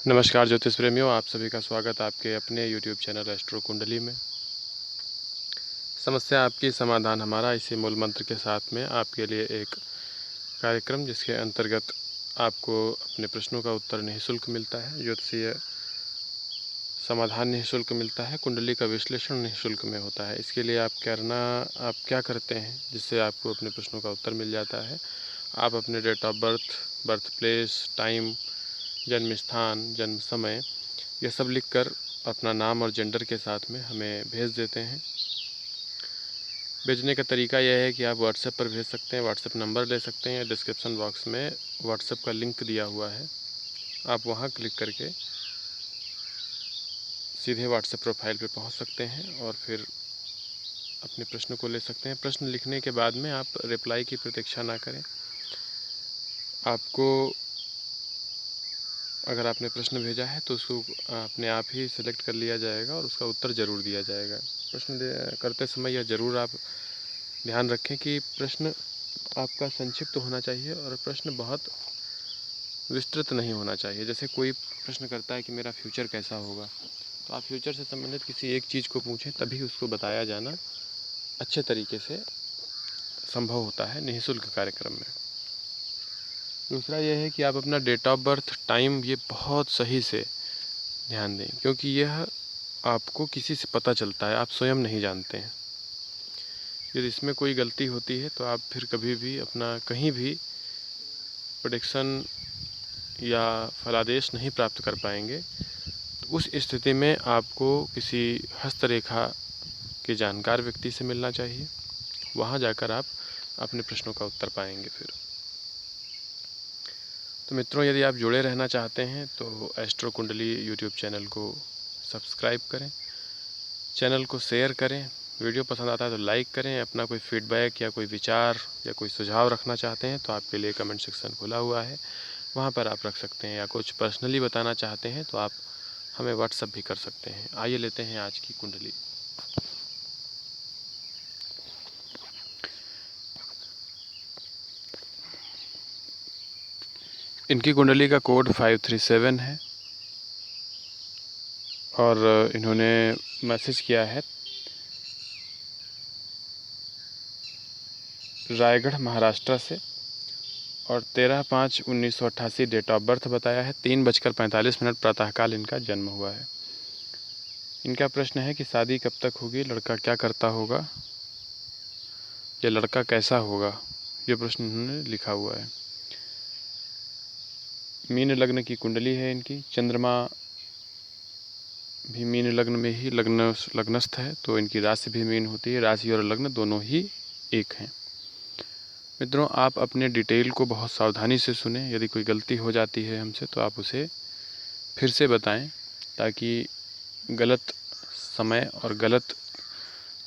नमस्कार ज्योतिष प्रेमियों, आप सभी का स्वागत आपके अपने YouTube चैनल एस्ट्रो कुंडली में। समस्या आपकी समाधान हमारा, इसी मूल मंत्र के साथ में आपके लिए एक कार्यक्रम जिसके अंतर्गत आपको अपने प्रश्नों का उत्तर निःशुल्क मिलता है, ज्योतिषीय समाधान निःशुल्क मिलता है, कुंडली का विश्लेषण निःशुल्क में होता है। इसके लिए आप क्या करते हैं जिससे आपको अपने प्रश्नों का उत्तर मिल जाता है। आप अपने date of birth, birth place, time, जन्म स्थान, जन्म समय, यह सब लिखकर अपना नाम और जेंडर के साथ में हमें भेज देते हैं। भेजने का तरीका यह है कि आप व्हाट्सएप पर भेज सकते हैं, व्हाट्सएप नंबर ले सकते हैं। डिस्क्रिप्शन बॉक्स में व्हाट्सएप का लिंक दिया हुआ है, आप वहां क्लिक करके सीधे व्हाट्सएप प्रोफाइल पे पहुंच सकते हैं और फिर अपने प्रश्न को ले सकते हैं। प्रश्न लिखने के बाद में आप रिप्लाई की प्रतीक्षा ना करें। आपको अगर आपने प्रश्न भेजा है तो उसको अपने आप ही सिलेक्ट कर लिया जाएगा और उसका उत्तर ज़रूर दिया जाएगा। प्रश्न करते समय यह ज़रूर आप ध्यान रखें कि प्रश्न आपका संक्षिप्त होना चाहिए और प्रश्न बहुत विस्तृत नहीं होना चाहिए। जैसे कोई प्रश्न करता है कि मेरा फ्यूचर कैसा होगा, तो आप फ्यूचर से संबंधित किसी एक चीज़ को पूछें, तभी उसको बताया जाना अच्छे तरीके से संभव होता है निःशुल्क कार्यक्रम में। दूसरा यह है कि आप अपना डेट ऑफ बर्थ, टाइम, ये बहुत सही से ध्यान दें, क्योंकि यह आपको किसी से पता चलता है, आप स्वयं नहीं जानते हैं। यदि इसमें कोई गलती होती है तो आप फिर कभी भी अपना कहीं भी प्रेडिक्शन या फलादेश नहीं प्राप्त कर पाएंगे। तो उस स्थिति में आपको किसी हस्तरेखा के जानकार व्यक्ति से मिलना चाहिए, वहाँ जाकर आप अपने प्रश्नों का उत्तर पाएंगे फिर। तो मित्रों, यदि आप जुड़े रहना चाहते हैं तो एस्ट्रो कुंडली यूट्यूब चैनल को सब्सक्राइब करें, चैनल को शेयर करें, वीडियो पसंद आता है तो लाइक करें। अपना कोई फीडबैक या कोई विचार या कोई सुझाव रखना चाहते हैं तो आपके लिए कमेंट सेक्शन खुला हुआ है, वहाँ पर आप रख सकते हैं। या कुछ पर्सनली बताना चाहते हैं तो आप हमें व्हाट्सअप भी कर सकते हैं। आइए लेते हैं आज की कुंडली। इनकी कुंडली का कोड 537 है और इन्होंने मैसेज किया है रायगढ़, महाराष्ट्र से, और 13/5/1988 डेट ऑफ बर्थ बताया है। 3:45 प्रातःकाल इनका जन्म हुआ है। इनका प्रश्न है कि शादी कब तक होगी, लड़का क्या करता होगा, या लड़का कैसा होगा, ये प्रश्न इन्होंने लिखा हुआ है। मीन लग्न की कुंडली है इनकी, चंद्रमा भी मीन लग्न में ही लग्नस्थ है, तो इनकी राशि भी मीन होती है। राशि और लग्न दोनों ही एक हैं। मित्रों, आप अपने डिटेल को बहुत सावधानी से सुने। यदि कोई गलती हो जाती है हमसे तो आप उसे फिर से बताएं, ताकि गलत समय और गलत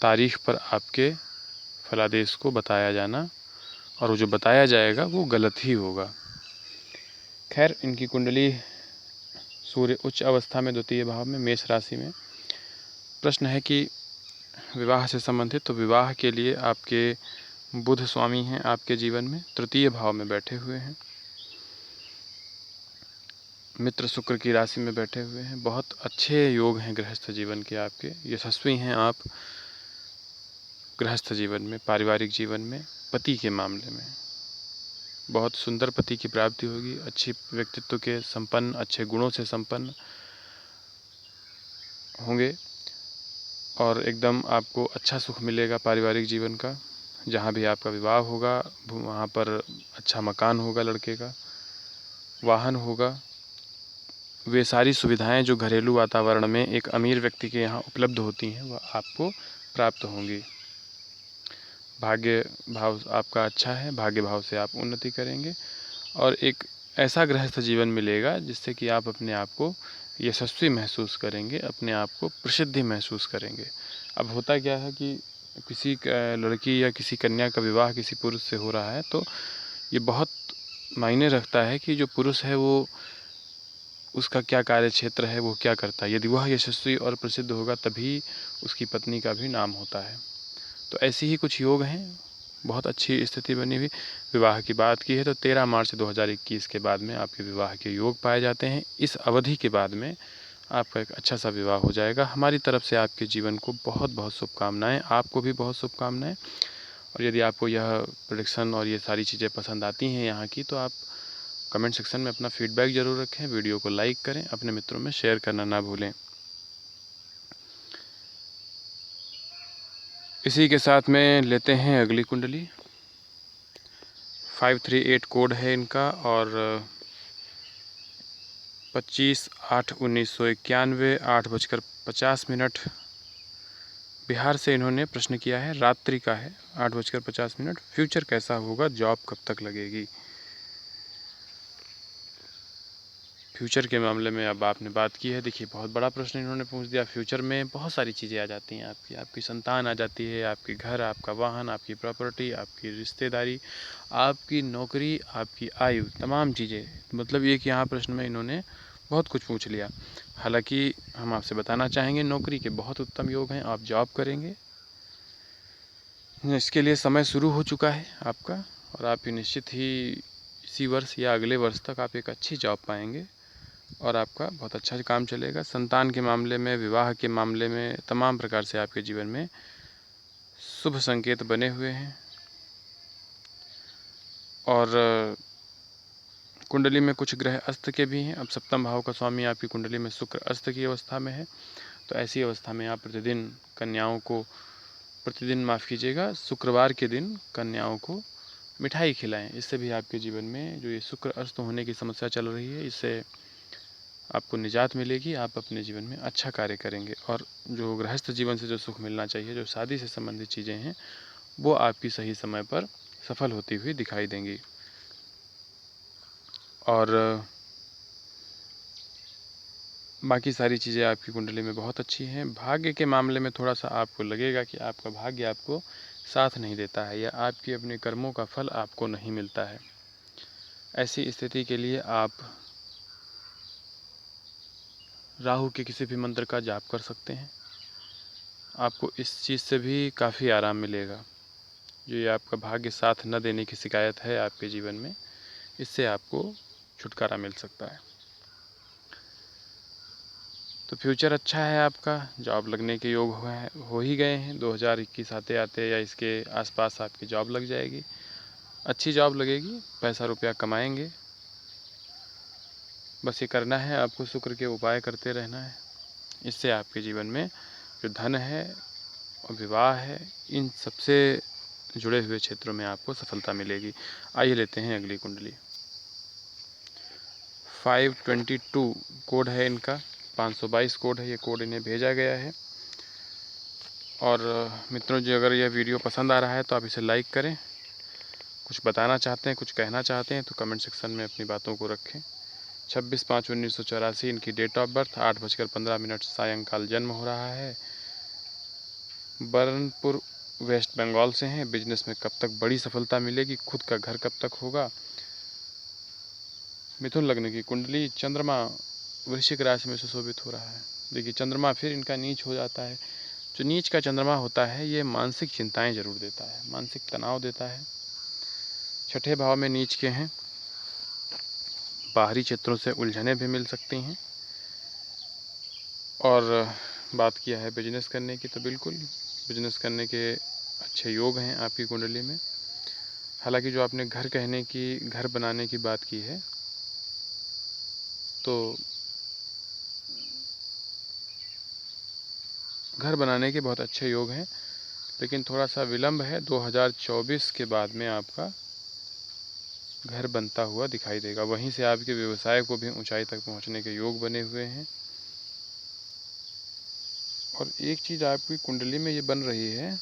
तारीख पर आपके फलादेश को बताया जाना, और वो जो बताया जाएगा वो गलत ही होगा। खैर, इनकी कुंडली सूर्य उच्च अवस्था में द्वितीय भाव में मेष राशि में। प्रश्न है कि विवाह से संबंधित, तो विवाह के लिए आपके बुध स्वामी हैं आपके जीवन में, तृतीय भाव में बैठे हुए हैं, मित्र शुक्र की राशि में बैठे हुए हैं। बहुत अच्छे योग हैं गृहस्थ जीवन के आपके, यशस्वी हैं आप गृहस्थ जीवन में, पारिवारिक जीवन में, पति के मामले में बहुत सुंदर पति की प्राप्ति होगी। अच्छी व्यक्तित्व के संपन्न, अच्छे गुणों से संपन्न होंगे और एकदम आपको अच्छा सुख मिलेगा पारिवारिक जीवन का। जहाँ भी आपका विवाह होगा वहाँ पर अच्छा मकान होगा, लड़के का वाहन होगा। वे सारी सुविधाएं जो घरेलू वातावरण में एक अमीर व्यक्ति के यहाँ उपलब्ध होती हैं वह आपको प्राप्त होंगी। भाग्य भाव आपका अच्छा है, भाग्य भाव से आप उन्नति करेंगे और एक ऐसा गृहस्थ जीवन मिलेगा जिससे कि आप अपने आप को यशस्वी महसूस करेंगे, अपने आप को प्रसिद्धि महसूस करेंगे। अब होता क्या है कि किसी लड़की या किसी कन्या का विवाह किसी पुरुष से हो रहा है तो ये बहुत मायने रखता है कि जो पुरुष है वो उसका क्या कार्य क्षेत्र है, वो क्या करता है। यदि वह यशस्वी और प्रसिद्ध होगा तभी उसकी पत्नी का भी नाम होता है। तो ऐसे ही कुछ योग हैं बहुत अच्छी स्थिति बनी हुई। विवाह की बात की है तो 13 मार्च 2021 के बाद में आपके विवाह के योग पाए जाते हैं। इस अवधि के बाद में आपका एक अच्छा सा विवाह हो जाएगा। हमारी तरफ से आपके जीवन को बहुत बहुत शुभकामनाएं। आपको भी बहुत शुभकामनाएं। और यदि आपको यह प्रेडिक्शन और ये सारी चीज़ें पसंद आती हैं यहाँ की, तो आप कमेंट सेक्शन में अपना फीडबैक ज़रूर रखें। वीडियो को लाइक करें, अपने मित्रों में शेयर करना ना भूलें। इसी के साथ में लेते हैं अगली कुंडली। 538 कोड है इनका और 25/8/1991 8:50 बिहार से इन्होंने प्रश्न किया है। रात्रि का है, 8:50। फ्यूचर कैसा होगा, जॉब कब तक लगेगी। फ्यूचर के मामले में अब आपने बात की है। देखिए, बहुत बड़ा प्रश्न इन्होंने पूछ दिया। फ्यूचर में बहुत सारी चीज़ें आ जाती हैं आपकी संतान आ जाती है, आपके घर, आपका वाहन, आपकी प्रॉपर्टी, आपकी रिश्तेदारी, आपकी नौकरी, आपकी आयु, तमाम चीज़ें। मतलब एक यहाँ प्रश्न में इन्होंने बहुत कुछ पूछ लिया। हालांकि हम आपसे बताना चाहेंगे, नौकरी के बहुत उत्तम योग हैं। आप जॉब करेंगे, इसके लिए समय शुरू हो चुका है आपका, और आप निश्चित ही इसी वर्ष या अगले वर्ष तक आप एक अच्छी जॉब पाएंगे और आपका बहुत अच्छा काम चलेगा। संतान के मामले में, विवाह के मामले में, तमाम प्रकार से आपके जीवन में शुभ संकेत बने हुए हैं। और कुंडली में कुछ ग्रह अस्त के भी हैं। अब सप्तम भाव का स्वामी आपकी कुंडली में शुक्र अस्त की अवस्था में है, तो ऐसी अवस्था में आप शुक्रवार के दिन कन्याओं को मिठाई खिलाएं। इससे भी आपके जीवन में जो ये शुक्र अस्त होने की समस्या चल रही है, इससे आपको निजात मिलेगी। आप अपने जीवन में अच्छा कार्य करेंगे और जो गृहस्थ जीवन से जो सुख मिलना चाहिए, जो शादी से संबंधित चीज़ें हैं, वो आपकी सही समय पर सफल होती हुई दिखाई देंगी। और बाकी सारी चीज़ें आपकी कुंडली में बहुत अच्छी हैं। भाग्य के मामले में थोड़ा सा आपको लगेगा कि आपका भाग्य आपको साथ नहीं देता है, या आपके अपने कर्मों का फल आपको नहीं मिलता है। ऐसी स्थिति के लिए आप राहु के किसी भी मंत्र का जाप कर सकते हैं। आपको इस चीज़ से भी काफ़ी आराम मिलेगा। जो ये आपका भाग्य साथ न देने की शिकायत है आपके जीवन में, इससे आपको छुटकारा मिल सकता है। तो फ्यूचर अच्छा है आपका, जॉब लगने के योग हो ही गए हैं। 2021 आते आते या इसके आसपास आपकी जॉब लग जाएगी। अच्छी जॉब लगेगी, पैसा रुपया कमाएंगे। बस ये करना है आपको, शुक्र के उपाय करते रहना है। इससे आपके जीवन में जो धन है और विवाह है, इन सबसे जुड़े हुए क्षेत्रों में आपको सफलता मिलेगी। आइए लेते हैं अगली कुंडली। 522 कोड है इनका, 522 कोड है। ये कोड इन्हें भेजा गया है। और मित्रों जी, अगर यह वीडियो पसंद आ रहा है तो आप इसे लाइक करें। कुछ बताना चाहते हैं, कुछ कहना चाहते हैं तो कमेंट सेक्शन में अपनी बातों को रखें। 26/5/1984 इनकी डेट ऑफ बर्थ, 8:15 सायंकाल जन्म हो रहा है। बरनपुर वेस्ट बंगाल से हैं। बिजनेस में कब तक बड़ी सफलता मिलेगी, खुद का घर कब तक होगा। मिथुन लग्न की कुंडली, चंद्रमा वृश्चिक राशि में सुशोभित हो रहा है। देखिए, चंद्रमा फिर इनका नीच हो जाता है। जो नीच का चंद्रमा होता है, ये मानसिक चिंताएं जरूर देता है, मानसिक तनाव देता है। छठे भाव में नीच के हैं, बाहरी क्षेत्रों से उलझनें भी मिल सकती हैं। और बात किया है बिजनेस करने की, तो बिल्कुल बिजनेस करने के अच्छे योग हैं आपकी कुंडली में। हालांकि जो आपने घर बनाने की बात की है, तो घर बनाने के बहुत अच्छे योग हैं, लेकिन थोड़ा सा विलंब है। 2024 के बाद में आपका घर बनता हुआ दिखाई देगा। वहीं से आपके व्यवसाय को भी ऊंचाई तक पहुंचने के योग बने हुए हैं। और एक चीज़ आपकी कुंडली में ये बन रही है,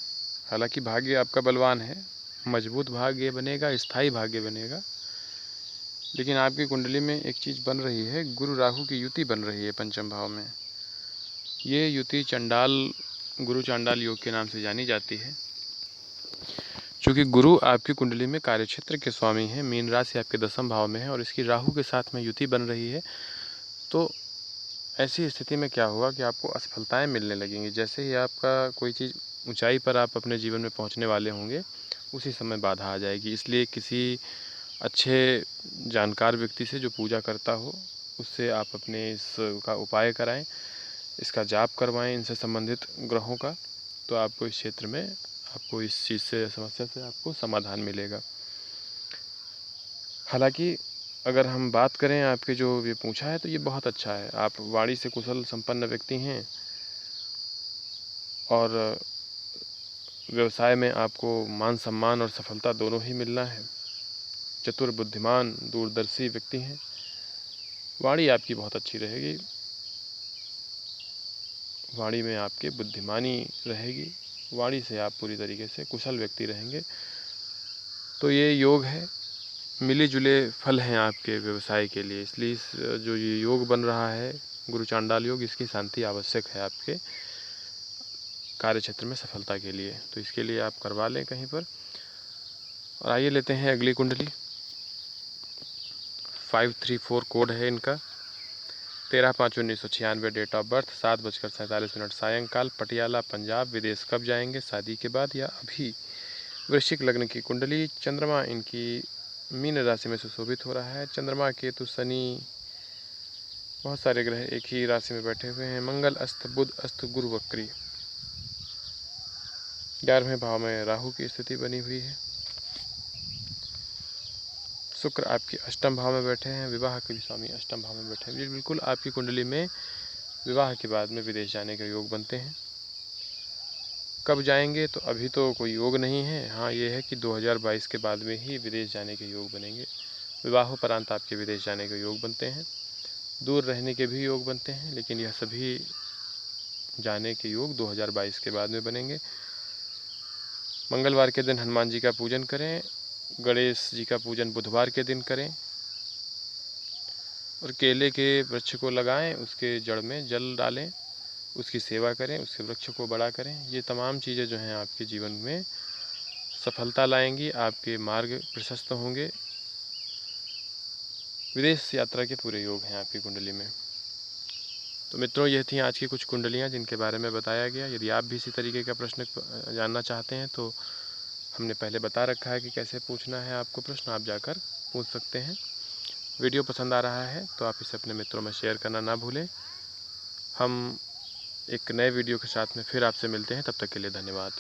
हालांकि भाग्य आपका बलवान है, मजबूत भाग्य बनेगा, स्थायी भाग्य बनेगा, लेकिन आपकी कुंडली में एक चीज़ बन रही है, गुरु राहु की युति बन रही है पंचम भाव में। ये युति गुरु चांडाल योग के नाम से जानी जाती है। चूँकि गुरु आपकी कुंडली में कार्यक्षेत्र के स्वामी हैं, मीन राशि आपके 10वें भाव में है और इसकी राहु के साथ में युति बन रही है, तो ऐसी स्थिति में क्या होगा कि आपको असफलताएं मिलने लगेंगी। जैसे ही आपका कोई चीज़ ऊंचाई पर आप अपने जीवन में पहुंचने वाले होंगे, उसी समय बाधा आ जाएगी। इसलिए किसी अच्छे जानकार व्यक्ति से जो पूजा करता हो, उससे आप अपने इसका उपाय कराएं, इसका जाप करवाएं इनसे संबंधित ग्रहों का, तो आपको इस क्षेत्र में आपको इस चीज़ से, समस्या से आपको समाधान मिलेगा। हालांकि अगर हम बात करें आपके जो ये पूछा है, तो ये बहुत अच्छा है। आप वाणी से कुशल संपन्न व्यक्ति हैं और व्यवसाय में आपको मान सम्मान और सफलता दोनों ही मिलना है। चतुर, बुद्धिमान, दूरदर्शी व्यक्ति हैं। वाणी आपकी बहुत अच्छी रहेगी, वाणी में आपके बुद्धिमानी रहेगी, वाणी से आप पूरी तरीके से कुशल व्यक्ति रहेंगे। तो ये योग है, मिले जुले फल हैं आपके व्यवसाय के लिए। इसलिए इस जो ये योग बन रहा है गुरु चांडाल योग, इसकी शांति आवश्यक है आपके कार्य क्षेत्र में सफलता के लिए। तो इसके लिए आप करवा लें कहीं पर। और आइए लेते हैं अगली कुंडली। 534 कोड है इनका। 13/5/1996 डेट ऑफ बर्थ। 7:47 सायंकाल। पटियाला, पंजाब। विदेश कब जाएंगे, शादी के बाद या अभी। वृश्चिक लग्न की कुंडली। चंद्रमा इनकी मीन राशि में सुशोभित हो रहा है। चंद्रमा, केतु, शनि, बहुत सारे ग्रह एक ही राशि में बैठे हुए हैं। मंगल अस्त, बुध अस्त, गुरु वक्री। 11वें भाव में राहु की स्थिति बनी हुई है। शुक्र आपके अष्टम भाव में बैठे हैं। विवाह के भी स्वामी अष्टम भाव में बैठे हैं। ये बिल्कुल आपकी कुंडली में विवाह के बाद में विदेश जाने के योग बनते हैं। कब जाएंगे, तो अभी तो कोई योग नहीं है। हाँ, ये है कि 2022 के बाद में ही विदेश जाने के योग बनेंगे। विवाहोपरांत आपके विदेश जाने के योग बनते हैं। दूर रहने के भी योग बनते हैं, लेकिन यह सभी जाने के योग 2022 के बाद में बनेंगे। मंगलवार के दिन हनुमान जी का पूजन करें। गणेश जी का पूजन बुधवार के दिन करें। और केले के वृक्ष को लगाएं, उसके जड़ में जल डालें, उसकी सेवा करें, उसके वृक्ष को बड़ा करें। ये तमाम चीज़ें जो हैं आपके जीवन में सफलता लाएंगी, आपके मार्ग प्रशस्त होंगे। विदेश यात्रा के पूरे योग हैं आपकी कुंडली में। तो मित्रों, ये थी आज की कुछ कुंडलियाँ जिनके बारे में बताया गया। यदि आप भी इसी तरीके का प्रश्न जानना चाहते हैं, तो हमने पहले बता रखा है कि कैसे पूछना है आपको प्रश्न, आप जाकर पूछ सकते हैं। वीडियो पसंद आ रहा है तो आप इसे अपने मित्रों में शेयर करना ना भूलें। हम एक नए वीडियो के साथ में फिर आपसे मिलते हैं। तब तक के लिए धन्यवाद।